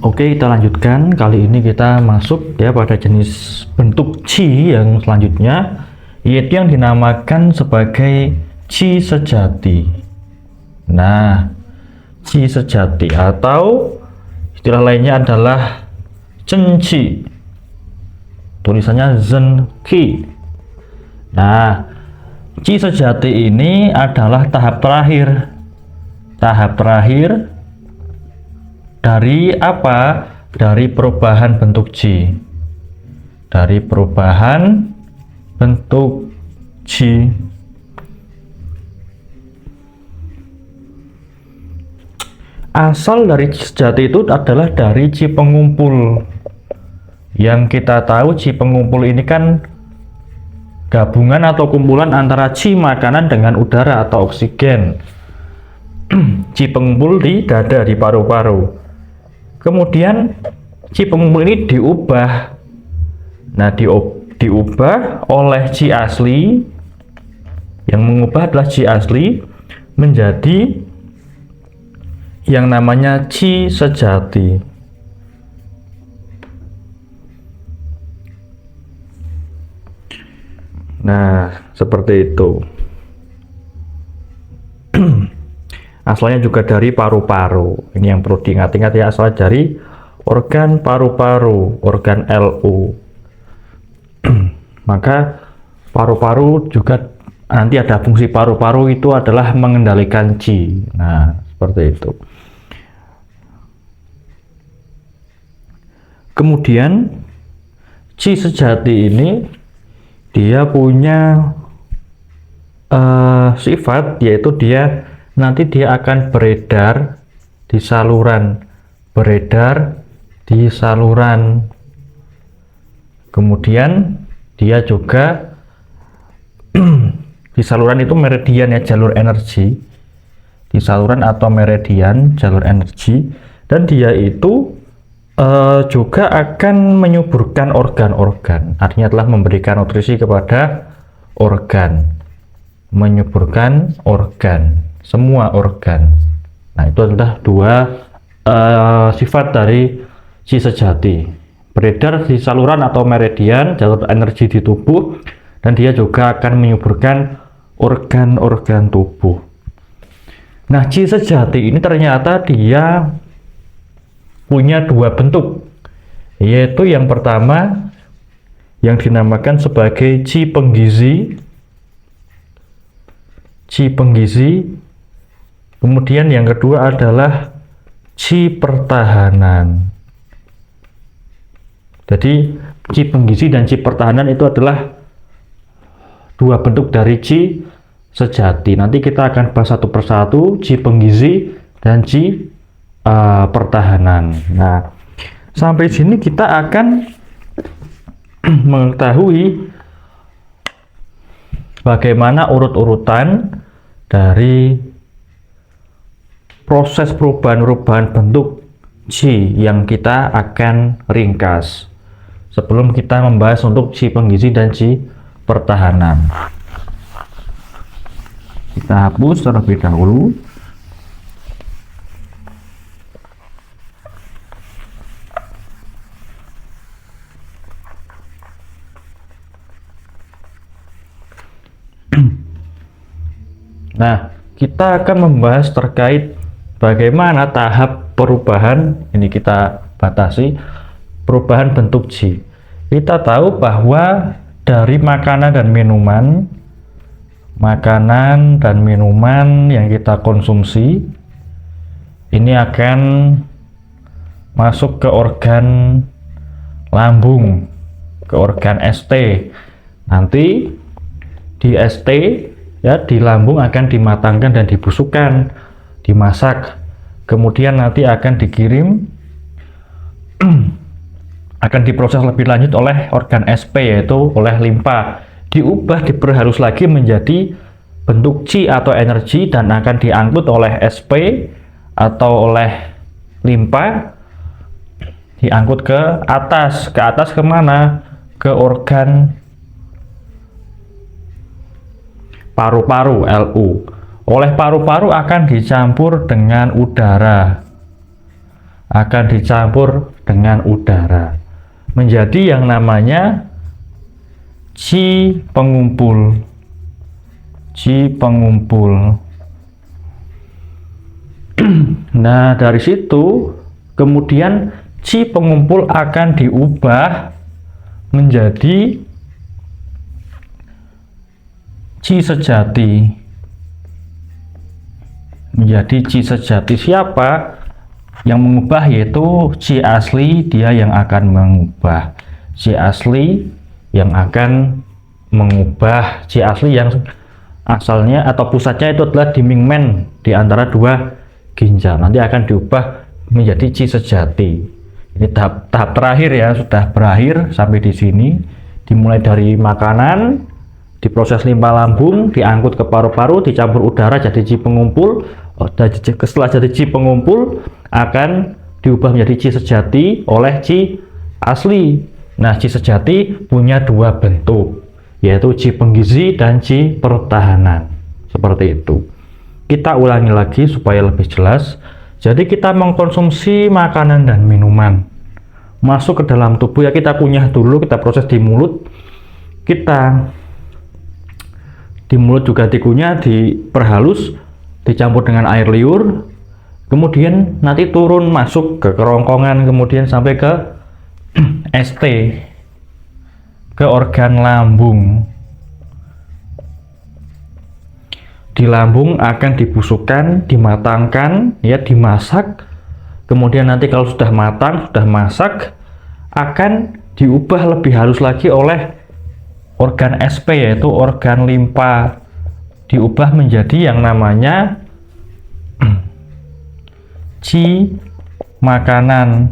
Oke, kita lanjutkan. Kali ini kita masuk ya pada jenis bentuk qi yang selanjutnya, yaitu yang dinamakan sebagai qi sejati. Nah, qi sejati atau istilah lainnya adalah zhen qi. Tulisannya zhen qi. Nah, qi sejati ini adalah tahap terakhir. Tahap terakhir dari apa? Dari perubahan bentuk qi. Dari perubahan bentuk qi. Asal dari qi sejati itu adalah dari qi pengumpul. Yang kita tahu qi pengumpul ini kan gabungan atau kumpulan antara qi makanan dengan udara atau oksigen. Qi pengumpul di dada, di paru-paru. Kemudian qi pengumpul ini diubah. Nah, diubah oleh qi asli. Yang mengubah adalah qi asli menjadi yang namanya qi sejati. Nah, seperti itu. Asalnya juga dari paru-paru. Ini yang perlu diingat-ingat ya, asal dari organ paru-paru, organ LU. Maka paru-paru juga nanti ada fungsi paru-paru itu adalah mengendalikan qi. Nah, seperti itu. Kemudian qi sejati ini dia punya sifat, yaitu nanti dia akan beredar di saluran, kemudian dia juga di saluran itu meridian ya, jalur energi, di saluran atau meridian jalur energi, dan dia itu juga akan menyuburkan organ-organ, artinya telah memberikan nutrisi kepada organ, menyuburkan organ, semua organ. Nah, itu adalah dua sifat dari qi sejati, beredar di saluran atau meridian jalur energi di tubuh, dan dia juga akan menyuburkan organ-organ tubuh. Nah, qi sejati ini ternyata dia punya dua bentuk, yaitu yang pertama yang dinamakan sebagai qi penggizi, kemudian yang kedua adalah qi pertahanan. Jadi qi penggizi dan qi pertahanan itu adalah dua bentuk dari qi sejati. Nanti kita akan bahas satu persatu, qi penggizi dan qi pertahanan. Nah, sampai sini kita akan mengetahui bagaimana urut-urutan dari proses perubahan bentuk qi yang kita akan ringkas sebelum kita membahas untuk qi penggizi dan qi pertahanan. Kita hapus terlebih dahulu. Nah, kita akan membahas terkait bagaimana tahap perubahan, ini kita batasi, perubahan bentuk qi. Kita tahu bahwa dari makanan dan minuman yang kita konsumsi, ini akan masuk ke organ lambung, ke organ ST. Nanti di ST ya, di lambung akan dimatangkan dan dibusukkan, dimasak, kemudian nanti akan dikirim akan diproses lebih lanjut oleh organ SP, yaitu oleh limpa, diubah, diperhalus lagi menjadi bentuk qi atau energi, dan akan diangkut oleh SP atau oleh limpa, diangkut ke atas kemana? Ke organ paru-paru LU. Oleh paru-paru akan dicampur dengan udara, akan dicampur dengan udara menjadi yang namanya Qi pengumpul. Qi pengumpul. Nah, dari situ kemudian Qi pengumpul akan diubah menjadi Qi sejati. Menjadi Qi sejati. Siapa yang mengubah? Yaitu Qi asli, dia yang akan mengubah. Qi asli yang akan mengubah. Qi asli yang asalnya atau pusatnya itu adalah di Mingmen, di antara dua ginjal. Nanti akan diubah menjadi Qi sejati. Ini tahap terakhir ya, sudah berakhir sampai di sini. Dimulai dari makanan, diproses limpa lambung, diangkut ke paru-paru, dicampur udara jadi Qi pengumpul. Setelah jadi Qi pengumpul akan diubah menjadi Qi sejati oleh Qi asli. Nah, Qi sejati punya dua bentuk, yaitu Qi penggizi dan Qi pertahanan. Seperti itu. Kita ulangi lagi supaya lebih jelas. Jadi kita mengkonsumsi makanan dan minuman masuk ke dalam tubuh ya, kita kunyah dulu, kita proses di mulut. Di mulut juga dikunyah, diperhalus, dicampur dengan air liur, kemudian nanti turun masuk ke kerongkongan, kemudian sampai ke ST, ke organ lambung. Di lambung akan dibusukkan, dimatangkan, ya, dimasak. Kemudian nanti kalau sudah matang, sudah masak, akan diubah lebih halus lagi oleh organ SP, yaitu organ limpa. Diubah menjadi yang namanya Qi makanan.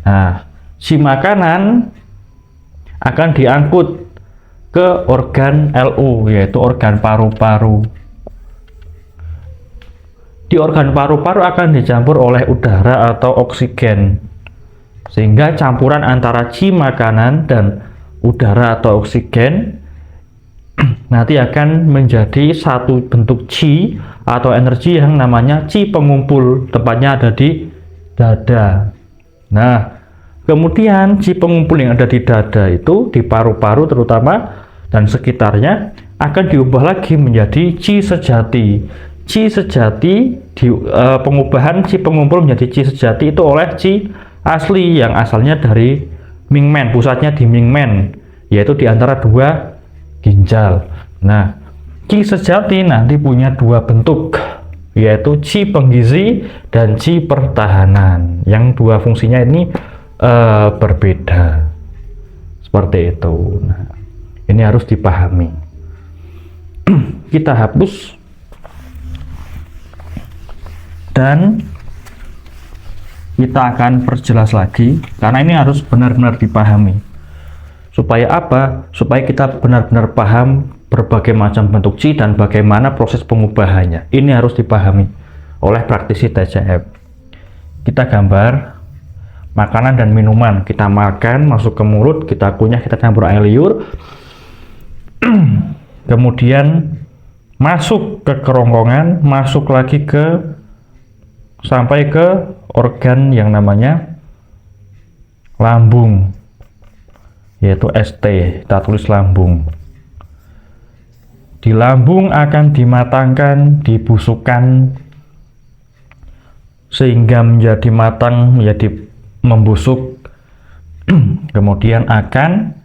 Nah, Qi makanan akan diangkut ke organ LU, yaitu organ paru-paru. Di organ paru-paru akan dicampur oleh udara atau oksigen, sehingga campuran antara Qi makanan dan udara atau oksigen nanti akan menjadi satu bentuk Qi atau energi yang namanya Qi pengumpul, tepatnya ada di dada. Nah, kemudian Qi pengumpul yang ada di dada itu, di paru-paru terutama dan sekitarnya, akan diubah lagi menjadi Qi sejati. Qi sejati, pengubahan Qi pengumpul menjadi Qi sejati itu oleh Qi asli yang asalnya dari Mingmen, pusatnya di Mingmen, yaitu di antara dua ginjal. Nah, Qi sejati nanti punya dua bentuk, yaitu Qi penggizi dan Qi pertahanan. Yang dua fungsinya ini berbeda. Seperti itu. Nah, ini harus dipahami. Kita hapus dan kita akan perjelas lagi, karena ini harus benar-benar dipahami. Supaya apa? Supaya kita benar-benar paham berbagai macam bentuk Qi dan bagaimana proses pengubahannya. Ini harus dipahami oleh praktisi TCM. Kita gambar makanan dan minuman, kita makan, masuk ke mulut, kita kunyah, kita campur air liur, kemudian masuk ke kerongkongan, masuk lagi sampai ke organ yang namanya lambung, yaitu ST, kita tulis lambung. Di lambung akan dimatangkan, dibusukkan sehingga menjadi matang, menjadi membusuk. Kemudian akan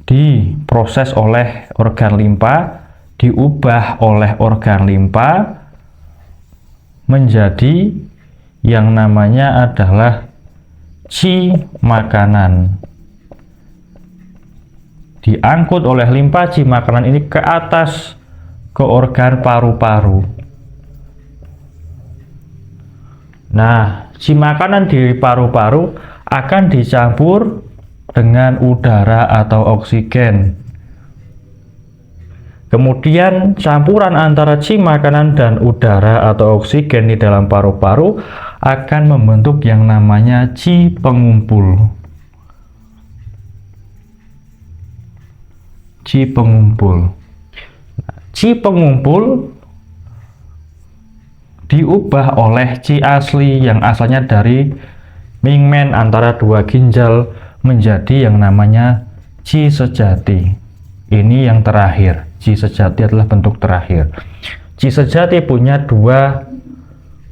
diproses oleh organ limpa, diubah oleh organ limpa menjadi yang namanya adalah Qi makanan. Diangkut oleh limpa Qi makanan ini ke atas, ke organ paru-paru. Nah, Qi makanan di paru-paru akan dicampur dengan udara atau oksigen. Kemudian campuran antara Qi makanan dan udara atau oksigen di dalam paru-paru akan membentuk yang namanya Qi pengumpul. Qi pengumpul. Qi pengumpul diubah oleh Qi asli yang asalnya dari Mingmen antara dua ginjal menjadi yang namanya Qi sejati. Ini yang terakhir. Qi sejati adalah bentuk terakhir. Qi sejati punya dua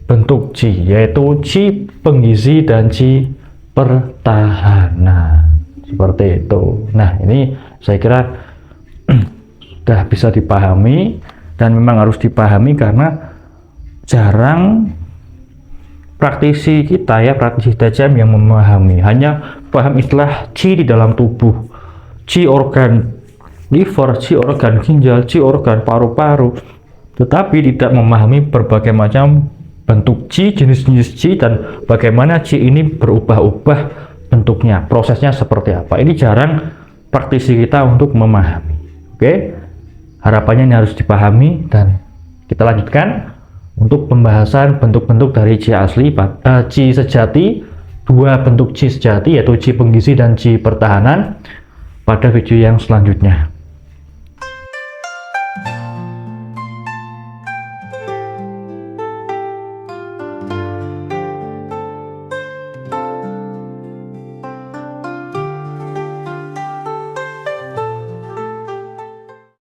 bentuk Qi, yaitu Qi penggizi dan Qi pertahanan. Seperti itu. Nah, ini saya kira sudah bisa dipahami, dan memang harus dipahami karena jarang praktisi kita ya, praktisi TCM yang memahami, hanya paham istilah Qi di dalam tubuh, Qi organ liver, Qi organ ginjal, Qi organ paru-paru, tetapi tidak memahami berbagai macam bentuk Qi, jenis-jenis Qi, dan bagaimana Qi ini berubah-ubah bentuknya, prosesnya seperti apa. Ini jarang praktisi kita untuk memahami. Oke, harapannya ini harus dipahami, dan kita lanjutkan untuk pembahasan bentuk-bentuk dari Qi asli, Qi sejati, dua bentuk Qi sejati yaitu Qi penggizi dan Qi pertahanan pada video yang selanjutnya.